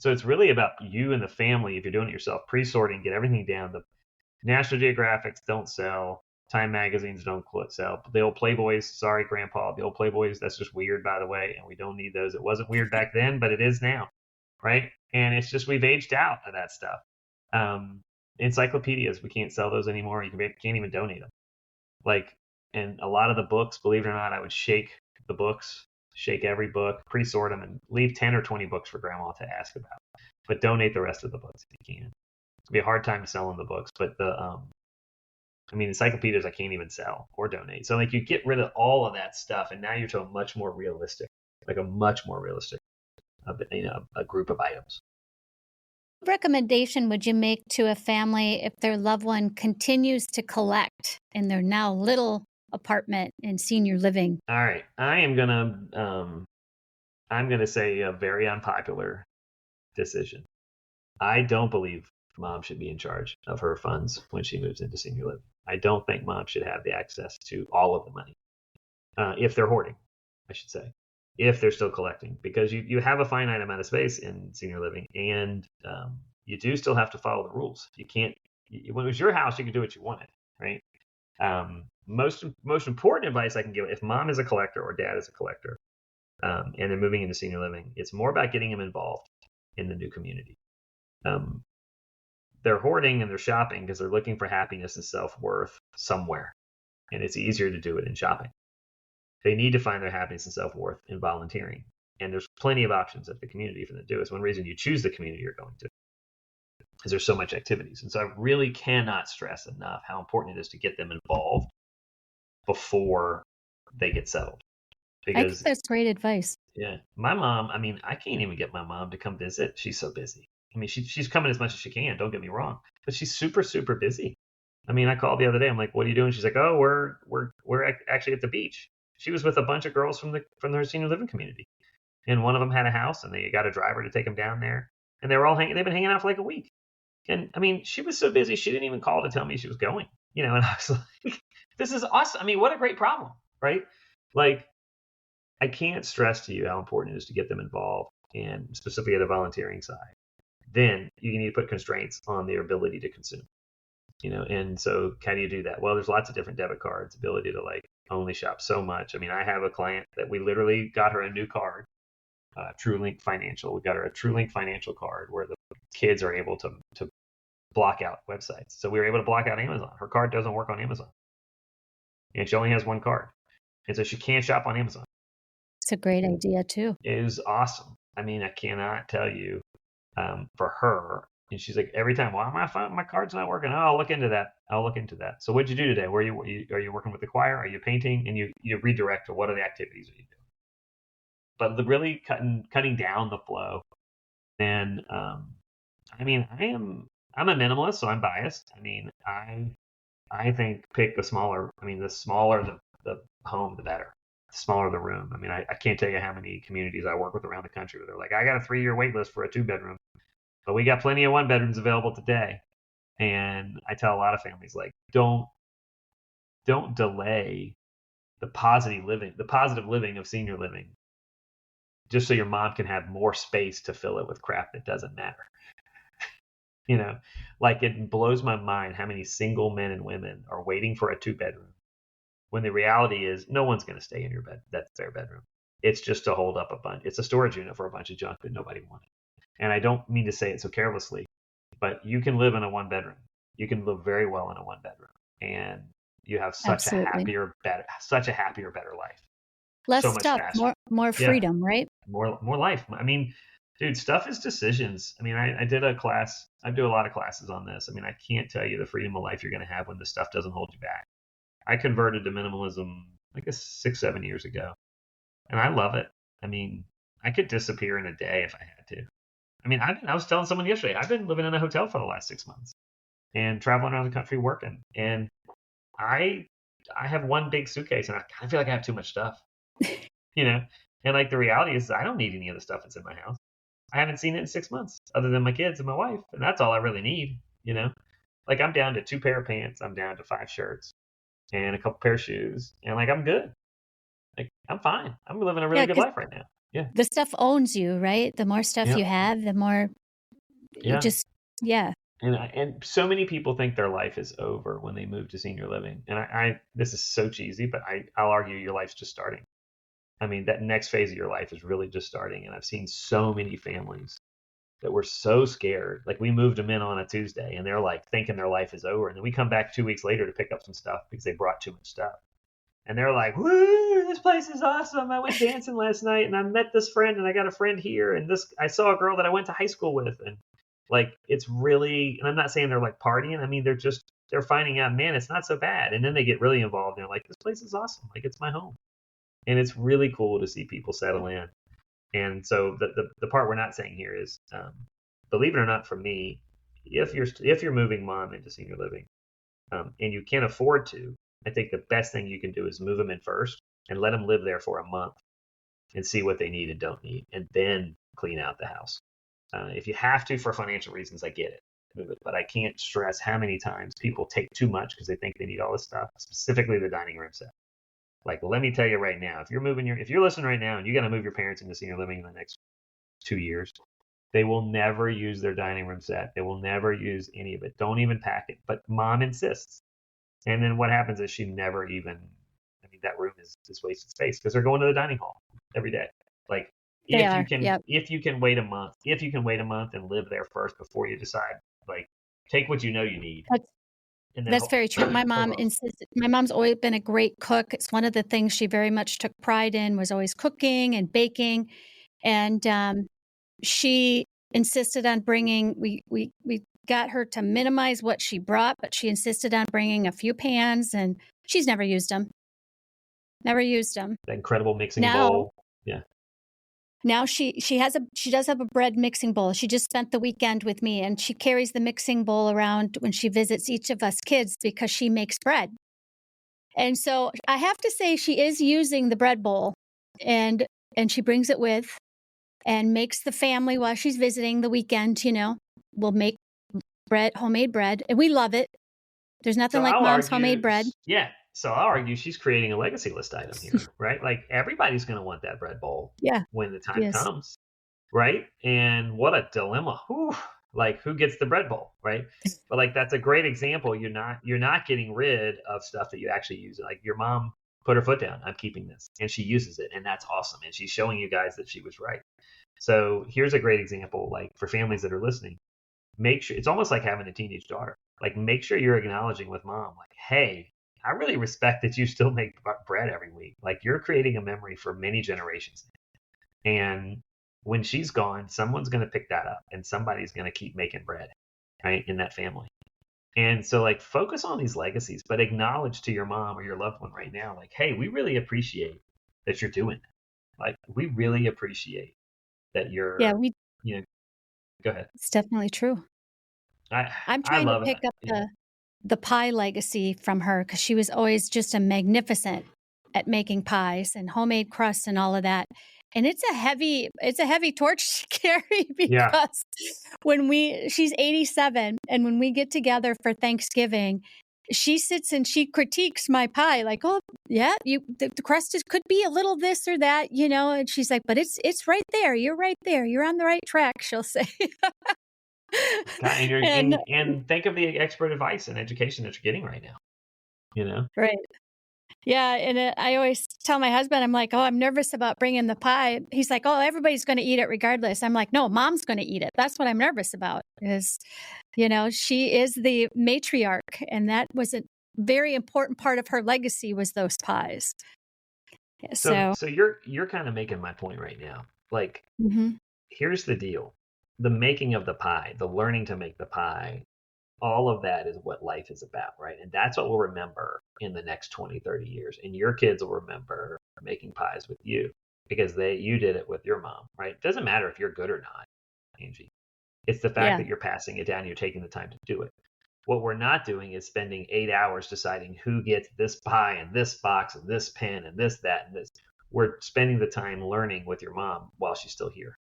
Speaker 2: So it's really about you and the family, if you're doing it yourself, pre-sorting, get everything down. The National Geographics don't sell. Time magazines don't sell. The old Playboys, sorry, Grandpa, the old Playboys, that's just weird, by the way, and we don't need those. It wasn't weird back then, but it is now, right? And it's just we've aged out of that stuff. Encyclopedias, we can't sell those anymore. You can't even donate them. And a lot of the books, believe it or not, I would shake the books, shake every book, pre-sort them, and leave 10 or 20 books for grandma to ask about. But donate the rest of the books if you can. It'll be a hard time selling the books, but encyclopedias I can't even sell or donate. So like you get rid of all of that stuff, and now you're to a much more realistic a group of items.
Speaker 1: What recommendation would you make to a family if their loved one continues to collect in their now little apartment in senior living?
Speaker 2: All right, I'm gonna say a very unpopular decision. I don't believe mom should be in charge of her funds when she moves into senior living. I don't think mom should have the access to all of the money if they're hoarding, I should say, if they're still collecting, because you have a finite amount of space in senior living, and you do still have to follow the rules. You can't. When it was your house, you could do what you wanted, right? Most important advice I can give, if mom is a collector or dad is a collector, and they're moving into senior living, it's more about getting them involved in the new community. They're hoarding and they're shopping because they're looking for happiness and self-worth somewhere, and it's easier to do it in shopping. They need to find their happiness and self-worth in volunteering, and there's plenty of options at the community for them to do. It's one reason you choose the community you're going to, because there's so much activities. And so I really cannot stress enough how important it is to get them involved before they get settled.
Speaker 1: Because I think that's great advice.
Speaker 2: Yeah. My mom, I can't even get my mom to come visit. She's so busy. She's coming as much as she can, don't get me wrong, but she's super, super busy. I called the other day. I'm like, what are you doing? She's like, oh, we're actually at the beach. She was with a bunch of girls from their senior living community. And one of them had a house, and they got a driver to take them down there. And they were all they've been hanging out for like a week. And she was so busy, she didn't even call to tell me she was going, and I was like, this is awesome. What a great problem, right? Like, I can't stress to you how important it is to get them involved, and specifically at a volunteering side. Then you need to put constraints on their ability to consume, and so how do you do that? Well, there's lots of different debit cards, ability to like only shop so much. I have a client that we literally got her a new card, TrueLink Financial. We got her a TrueLink Financial card where the kids are able to block out websites. So we were able to block out Amazon. Her card doesn't work on Amazon, and she only has one card, and so she can't shop on Amazon.
Speaker 1: It's a great idea too.
Speaker 2: It is awesome. I cannot tell you, for her. And she's like, every time, well, my card's not working. Oh, I'll look into that. So what'd you do today? Are you working with the choir? Are you painting? And you redirect to what are the activities that you do. But really cutting down the flow. And I'm a minimalist, so I'm biased. I think pick the smaller. The smaller the home, the better. The smaller the room. I can't tell you how many communities I work with around the country where they're like, I got a 3-year wait list for a 2-bedroom. But we got plenty of 1-bedrooms available today. And I tell a lot of families, like, don't delay the positive living of senior living just so your mom can have more space to fill it with crap that doesn't matter. Like, it blows my mind how many single men and women are waiting for a 2-bedroom when the reality is no one's going to stay in your bed. That's their bedroom. It's just to hold up it's a storage unit for a bunch of junk that nobody wanted. And I don't mean to say it so carelessly, but you can live in a 1-bedroom. You can live very well in a 1-bedroom, and you have such a happier, better life.
Speaker 1: Less so stuff, more freedom, right?
Speaker 2: More life. Dude, stuff is decisions. I did a class. I do a lot of classes on this. I can't tell you the freedom of life you're going to have when the stuff doesn't hold you back. I converted to minimalism, I guess 6-7 years ago, and I love it. I could disappear in a day if I had to. I was telling someone yesterday, I've been living in a hotel for the last 6 months and traveling around the country working. And I have one big suitcase, and I kind of feel like I have too much stuff, And like the reality is I don't need any of the stuff that's in my house. I haven't seen it in 6 months other than my kids and my wife. And that's all I really need, Like, I'm down to 2 pair of pants. I'm down to 5 shirts and a couple pair of shoes. And like, I'm good. Like, I'm fine. I'm living a really good life right now. Yeah.
Speaker 1: The stuff owns you, right? The more stuff you have, the more you just,
Speaker 2: And so many people think their life is over when they move to senior living. And this is so cheesy, but I'll argue your life's just starting. That next phase of your life is really just starting. And I've seen so many families that were so scared. Like, we moved them in on a Tuesday, and they're like thinking their life is over. And then we come back 2 weeks later to pick up some stuff because they brought too much stuff. And they're like, woo, this place is awesome. I went dancing last night and I met this friend and I got a friend here. And I saw a girl that I went to high school with. And like, it's really, and I'm not saying they're like partying. I mean, they're finding out, man, it's not so bad. And then they get really involved. And they're like, this place is awesome. Like, it's my home. And it's really cool to see people settle in. And so the part we're not saying here is, believe it or not, for me, if you're moving mom into senior living, and you can't afford to, I think the best thing you can do is move them in first and let them live there for a month and see what they need and don't need, and then clean out the house. If you have to for financial reasons, I get it. But I can't stress how many times people take too much because they think they need all this stuff, specifically the dining room set. Like, let me tell you right now, if you're listening right now and you got to move your parents into senior living in the next 2 years, they will never use their dining room set. They will never use any of it. Don't even pack it. But mom insists. And then what happens is she never even, I mean, that room is wasted space because they're going to the dining hall every day. Like, if you can wait a month and live there first before you decide, like, take what you know you need.
Speaker 1: That's very true. My mom insisted. My mom's always been a great cook. It's one of the things she very much took pride in, was always cooking and baking. And she insisted on bringing, we got her to minimize what she brought, but she insisted on bringing a few pans, and she's never used them. Never used them.
Speaker 2: The incredible mixing bowl. Yeah.
Speaker 1: Now she does have a bread mixing bowl. She just spent the weekend with me, and she carries the mixing bowl around when she visits each of us kids because she makes bread. And so I have to say she is using the bread bowl, and she brings it with and makes the family while she's visiting the weekend, we'll make bread, homemade bread, and we love it. There's nothing like mom's homemade bread.
Speaker 2: Yeah. So I'll argue she's creating a legacy list item here, right? Like, everybody's going to want that bread bowl when the time comes, right? And what a dilemma. Whew. Like, who gets the bread bowl, right? But like, that's a great example. You're not getting rid of stuff that you actually use. Like, your mom put her foot down. I'm keeping this, and she uses it, and that's awesome. And she's showing you guys that she was right. So here's a great example, like, for families that are listening. Make sure, it's almost like having a teenage daughter. Like, make sure you're acknowledging with mom, like, hey, I really respect that you still make bread every week. Like, you're creating a memory for many generations. And when she's gone, someone's going to pick that up, and somebody's going to keep making bread, right, in that family. And so, like, focus on these legacies, but acknowledge to your mom or your loved one right now, like, hey, we really appreciate that you're doing that. Like, we really appreciate that you're, go ahead.
Speaker 1: It's definitely true. I'm trying to pick up the pie legacy from her, because she was always just a magnificent at making pies and homemade crusts and all of that. And it's a heavy torch to carry, because she's 87, and when we get together for Thanksgiving, she sits and she critiques my pie, like, oh yeah, the crust could be a little this or that, and she's like, but it's right there. You're right there. You're on the right track, she'll say.
Speaker 2: And think of the expert advice and education that you're getting right now,
Speaker 1: Right. Yeah. And I always tell my husband, I'm like, oh, I'm nervous about bringing the pie. He's like, oh, everybody's going to eat it regardless. I'm like, no, mom's going to eat it. That's what I'm nervous about, is, she is the matriarch. And that was a very important part of her legacy, was those pies.
Speaker 2: So you're kind of making my point right now. Like, here's the deal. The making of the pie, the learning to make the pie, all of that is what life is about, right? And that's what we'll remember in the next 20, 30 years. And your kids will remember making pies with you, because you did it with your mom, right? It doesn't matter if you're good or not, Angie. It's the fact that you're passing it down, you're taking the time to do it. What we're not doing is spending 8 hours deciding who gets this pie and this box and this pen and this, that, and this. We're spending the time learning with your mom while she's still here.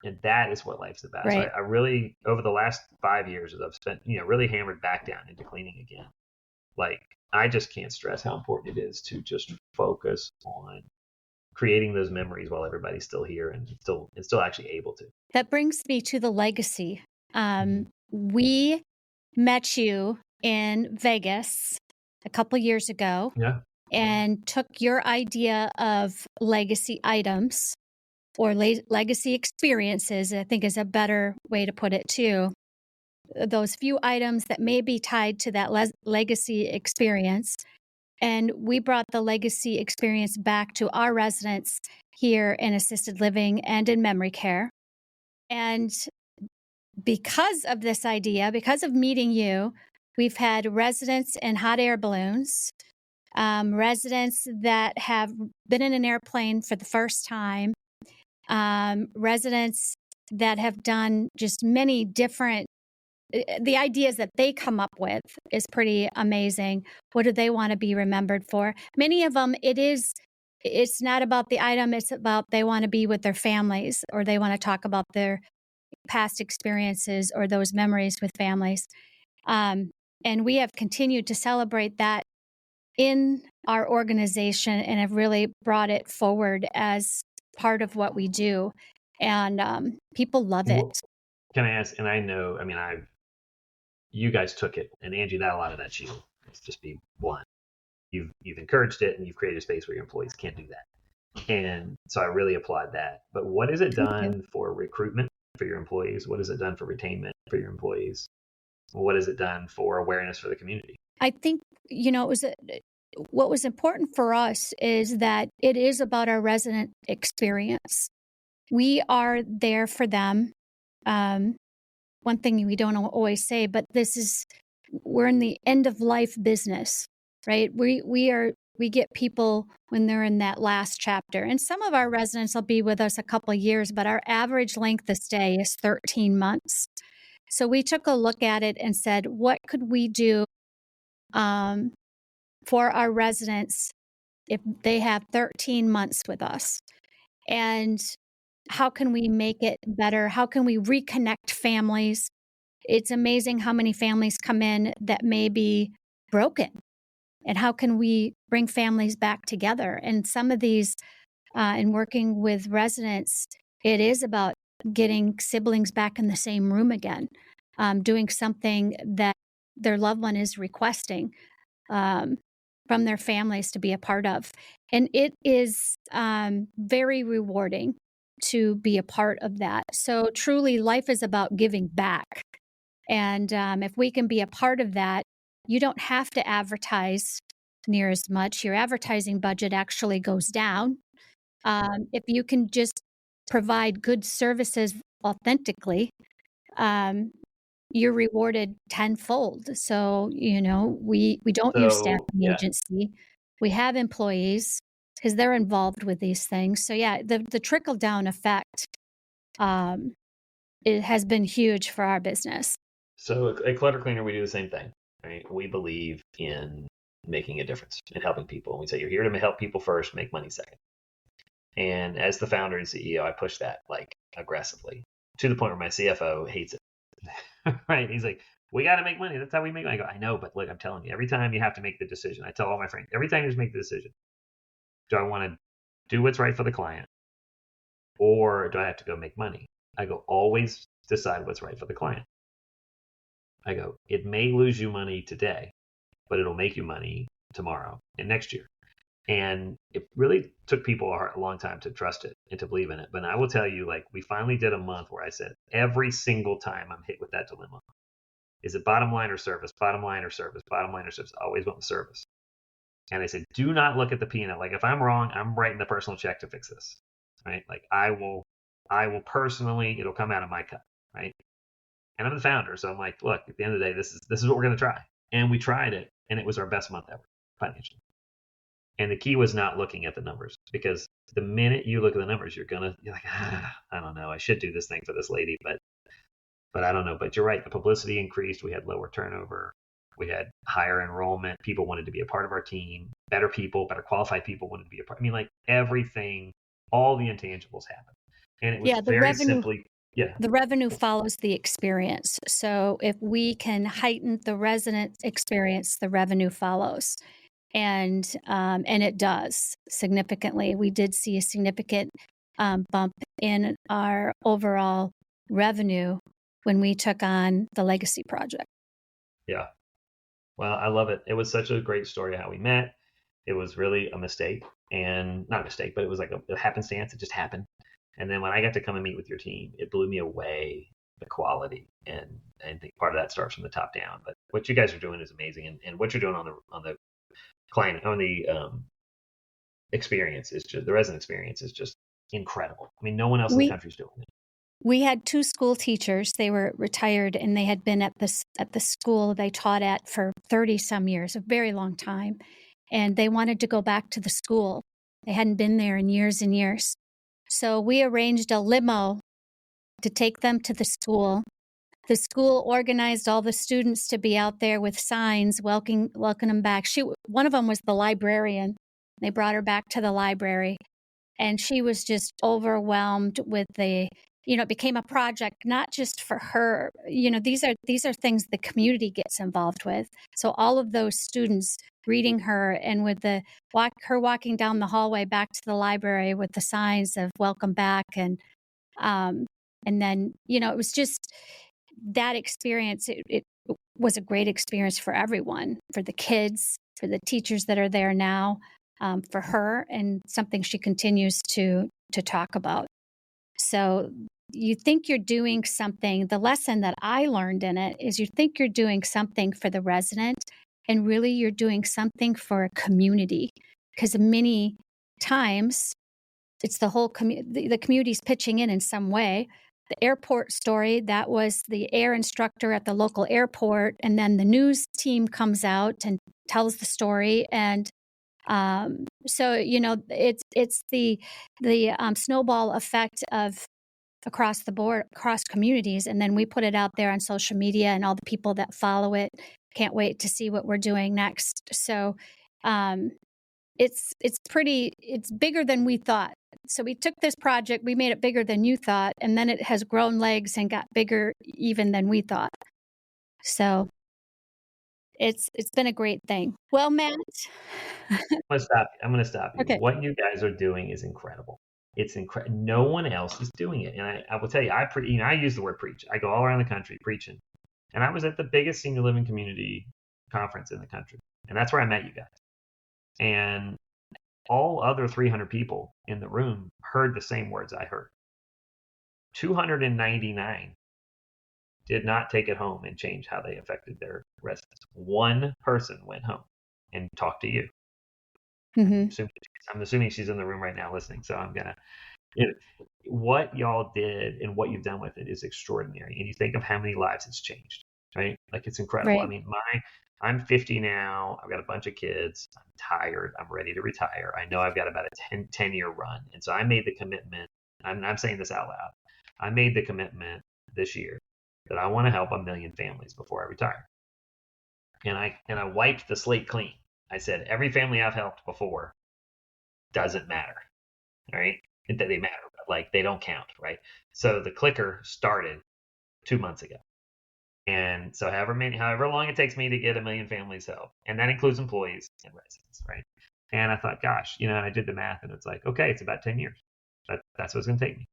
Speaker 2: And that is what life's about. Right. So I really, over the last 5 years, as I've spent, really hammered back down into cleaning again. Like, I just can't stress how important it is to just focus on creating those memories while everybody's still here and still actually able to.
Speaker 1: That brings me to the legacy. We met you in Vegas a couple years ago, and took your idea of legacy items, or legacy experiences, I think is a better way to put it too. Those few items that may be tied to that legacy experience, And we brought the legacy experience back to our residents here in assisted living and in memory care. And because of this idea, because of meeting you, we've had residents in hot air balloons, residents that have been in an airplane for the first time, residents that have done just many different the ideas that they come up with is pretty amazing. What do they want to be remembered for? Many of them, it's not about the item, it's about they want to be with their families, or they want to talk about their past experiences or those memories with families. And we have continued to celebrate that in our organization and have really brought it forward as part of what we do. And people love it.
Speaker 2: Can I ask, and I know, you guys took it, and Angie, a lot of that's you. Let's just be blunt. You've encouraged it, and you've created a space where your employees can't do that. And so I really applaud that. But what has it done for recruitment for your employees? What has it done for retainment for your employees? What has it done for awareness for the community?
Speaker 1: I think, what was important for us is that it is about our resident experience. We are there for them. One thing we don't always say, but we're in the end of life business, right? We get people when they're in that last chapter, and some of our residents will be with us a couple of years, but our average length of stay is 13 months. So we took a look at it and said, what could we do for our residents if they have 13 months with us? And how can we make it better? How can we reconnect families? It's amazing how many families come in that may be broken. And how can we bring families back together? And some of these, in working with residents, it is about getting siblings back in the same room again, doing something that their loved one is requesting from their families to be a part of. And it is very rewarding to be a part of that. So truly, life is about giving back. And if we can be a part of that, you don't have to advertise near as much. Your advertising budget actually goes down. If you can just provide good services authentically, you're rewarded tenfold. So, we don't use staffing agency. We have employees because they're involved with these things. So yeah, the trickle down effect, it has been huge for our business.
Speaker 2: So at Clutter Cleaner, we do the same thing, right? We believe in making a difference and helping people. We say you're here to help people first, make money second. And as the founder and CEO, I push that aggressively to the point where my CFO hates it. Right? He's like, we got to make money. That's how we make money. I go, I know, but look, I'm telling you, every time you have to make the decision, I tell all my friends, every time you just make the decision, do I want to do what's right for the client, or do I have to go make money? I go, always decide what's right for the client. I go, it may lose you money today, but it'll make you money tomorrow and next year. And it really took people a long time to trust it and to believe in it. But I will tell you, we finally did a month where I said, every single time I'm hit with that dilemma, is it bottom line or service, bottom line or service, bottom line or service? I always went with service. And I said, do not look at the P&L. If I'm wrong, I'm writing the personal check to fix this, right? I will personally, it'll come out of my cut, right? And I'm the founder, so I'm like, look, at the end of the day, this is what we're going to try. And we tried it, and it was our best month ever financially. And the key was not looking at the numbers, because the minute you look at the numbers, you're like, I don't know, I should do this thing for this lady, but I don't know. But you're right, the publicity increased. We had lower turnover. We had higher enrollment. People wanted to be a part of our team. Better people, better qualified people wanted to be a part. Everything, all the intangibles happened. And it was simply. Yeah.
Speaker 1: The revenue follows the experience. So if we can heighten the resident experience, the revenue follows. And it does significantly. We did see a significant bump in our overall revenue when we took on the legacy project.
Speaker 2: Yeah. Well, I love it. It was such a great story how we met. It was really a mistake, and not a mistake, but it was like a happenstance. It just happened. And then when I got to come and meet with your team, it blew me away, the quality. And I think part of that starts from the top down. But what you guys are doing is amazing. And what you're doing on the client on the experience is just the resident experience is just incredible. I mean, no one else in the
Speaker 1: We
Speaker 2: country is doing it.
Speaker 1: we had two school teachers. They were retired and they had been at the school they taught at for 30 some years, a very long time. And they wanted to go back to the school. They hadn't been there in years and years. So we arranged a limo to take them to the school. The school organized all the students to be out there with signs welcoming them back. One of them was the librarian. They brought her back to the library, and she was just overwhelmed with it became a project not just for her. These are things the community gets involved with. So all of those students greeting her, and with her walking down the hallway back to the library with the signs of welcome back, and then it was just that experience. It was a great experience for everyone, for the kids, for the teachers that are there now, for her, and something she continues to talk about. So you think you're doing something. The lesson that I learned in it is you think you're doing something for the resident, and really you're doing something for a community, because many times it's the whole the community's pitching in some way. The airport story, that was the air instructor at the local airport, and then the news team comes out and tells the story, and so it's the snowball effect of across the board, across communities, and then we put it out there on social media, and all the people that follow it can't wait to see what we're doing next. So it's bigger than we thought. So we took this project, we made it bigger than you thought, and then it has grown legs and got bigger even than we thought. So it's been a great thing. Well, Matt,
Speaker 2: I'm going to stop you.
Speaker 1: okay.
Speaker 2: What you guys are doing is incredible. It's incredible. No one else is doing it. And I will tell you, I use the word preach. I go all around the country preaching. And I was at the biggest senior living community conference in the country. And that's where I met you guys. And all other 300 people in the room heard the same words I heard. 299 did not take it home and change how they affected their residents. One person went home and talked to you.
Speaker 1: Mm-hmm.
Speaker 2: I'm assuming she's in the room right now listening. So I'm going to, what y'all did and what you've done with it is extraordinary. And you think of how many lives it's changed, right? Like, it's incredible.
Speaker 1: Right.
Speaker 2: I mean, I'm 50 now. I've got a bunch of kids. I'm tired. I'm ready to retire. I know I've got about a 10-year run. And so I made the commitment. I'm saying this out loud. I made the commitment this year that I want to help 1 million families before I retire. And I wiped the slate clean. I said, every family I've helped before doesn't matter, right? They matter, but like, they don't count, right? So the clicker started 2 months ago. And so however long it takes me to get 1 million families help, and that includes employees and residents, right? And I thought, gosh, and I did the math, and it's like, okay, it's about 10 years. That's what it's going to take me.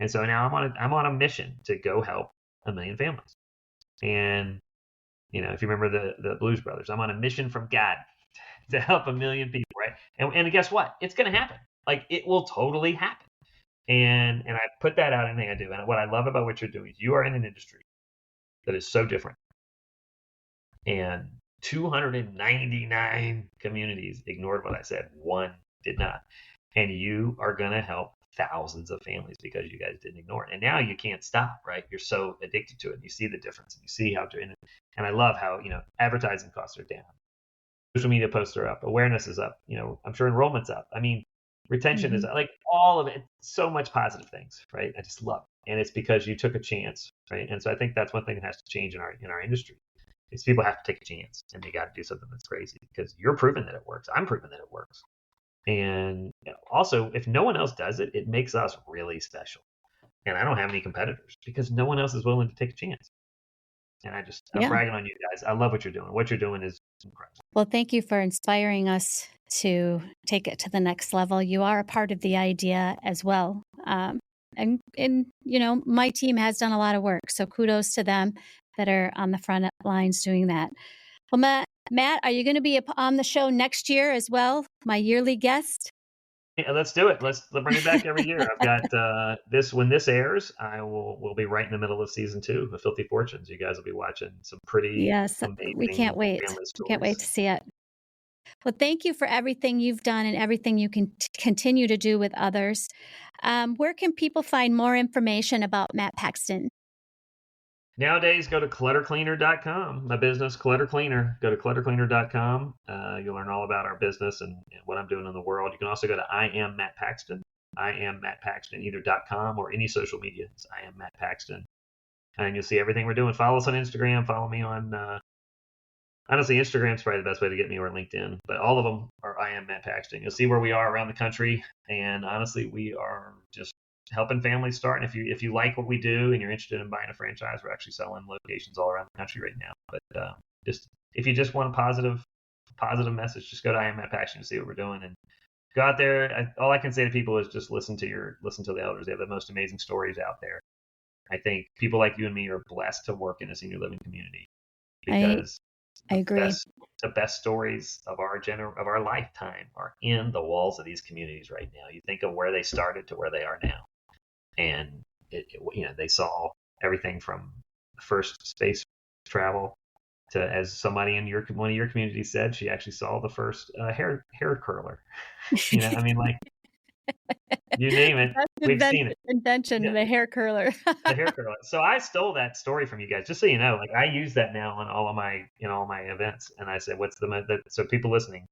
Speaker 2: And so now I'm on a mission to go help 1 million families. And if you remember the Blues Brothers, I'm on a mission from God to help 1 million people, right? And guess what? It's going to happen. Like, it will totally happen. And I put that out in everything I do. And what I love about what you're doing is you are in an industry that is so different. And 299 communities ignored what I said. One did not. And you are going to help thousands of families because you guys didn't ignore it. And now you can't stop, right? You're so addicted to it. And you see the difference. And you see how to, and I love how, advertising costs are down. Social media posts are up. Awareness is up. I'm sure enrollment's up. I mean, retention is like all of it. So much positive things, right? I just love it. And it's because you took a chance, right? And so I think that's one thing that has to change in our industry. Is people have to take a chance, and they got to do something that's crazy because you're proving that it works. I'm proving that it works. And also, if no one else does it, it makes us really special. And I don't have any competitors because no one else is willing to take a chance. And I'm bragging on you guys. I love what you're doing. What you're doing is incredible.
Speaker 1: Well, thank you for inspiring us to take it to the next level. You are a part of the idea as well. And my team has done a lot of work. So kudos to them that are on the front lines doing that. Well, Matt, are you going to be on the show next year as well? My yearly guest?
Speaker 2: Yeah, let's do it. Let's bring it back every year. I've got when this airs, we'll be right in the middle of season 2 of Filthy Fortunes. You guys will be watching some pretty amazing.
Speaker 1: We can't wait. We can't wait to see it. Well, thank you for everything you've done and everything you can continue to do with others. Where can people find more information about Matt Paxton?
Speaker 2: Nowadays, go to cluttercleaner.com. My business, Clutter Cleaner. Go to cluttercleaner.com. You'll learn all about our business and what I'm doing in the world. You can also go to I am Matt Paxton. I am Matt Paxton, either .com or any social media. It's I am Matt Paxton. And you'll see everything we're doing. Follow us on Instagram. Follow me on, honestly, Instagram's probably the best way to get me, or LinkedIn. But all of them are I am Matt Paxton. You'll see where we are around the country. And honestly, we are just helping families start. And if you like what we do and you're interested in buying a franchise, we're actually selling locations all around the country right now. But just if you just want a positive message, just go to I am Matt Paxton and see what we're doing, and go out there. All I can say to people is just listen to the elders. They have the most amazing stories out there. I think people like you and me are blessed to work in a senior living community, because
Speaker 1: I agree.
Speaker 2: The best stories of our lifetime are in the walls of these communities right now. You think of where they started to where they are now, and they saw everything from first space travel to, as somebody in one of your communities said, she actually saw the first hair curler. I mean, like, you name it, we've seen it.
Speaker 1: Invention, the hair curler.
Speaker 2: The hair curler. So I stole that story from you guys, just so you know. Like, I use that now on all of my events, and I said, so people listening,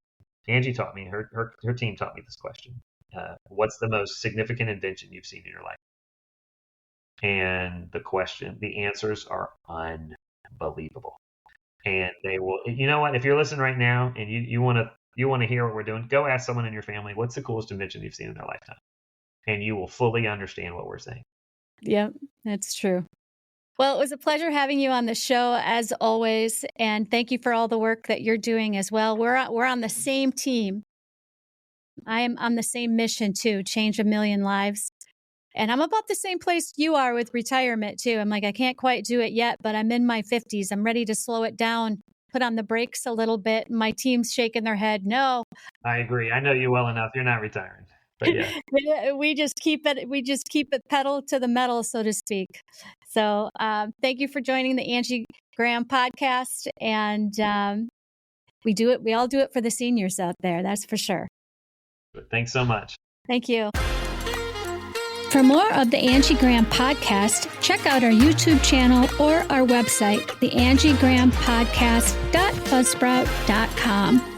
Speaker 2: Angie taught me, her team taught me this question: what's the most significant invention you've seen in your life? And the answers are unbelievable. And they will, you know what? If you're listening right now and you want to hear what we're doing, go ask someone in your family, what's the coolest invention you've seen in their lifetime? And you will fully understand what we're saying.
Speaker 1: Yep, that's true. Well, it was a pleasure having you on the show, as always, and thank you for all the work that you're doing as well. We're on the same team. I am on the same mission too, change 1 million lives. And I'm about the same place you are with retirement too. I'm like, I can't quite do it yet, but I'm in my 50s. I'm ready to slow it down, put on the brakes a little bit. My team's shaking their head. No.
Speaker 2: I agree. I know you well enough. You're not retiring. But yeah.
Speaker 1: we just keep it pedal to the metal, so to speak. So thank you for joining the Angie Graham podcast. And we all do it for the seniors out there. That's for sure.
Speaker 2: Thanks so much.
Speaker 1: Thank you. For more of the Angie Graham podcast, check out our YouTube channel or our website, theangiegrahampodcast.buzzsprout.com.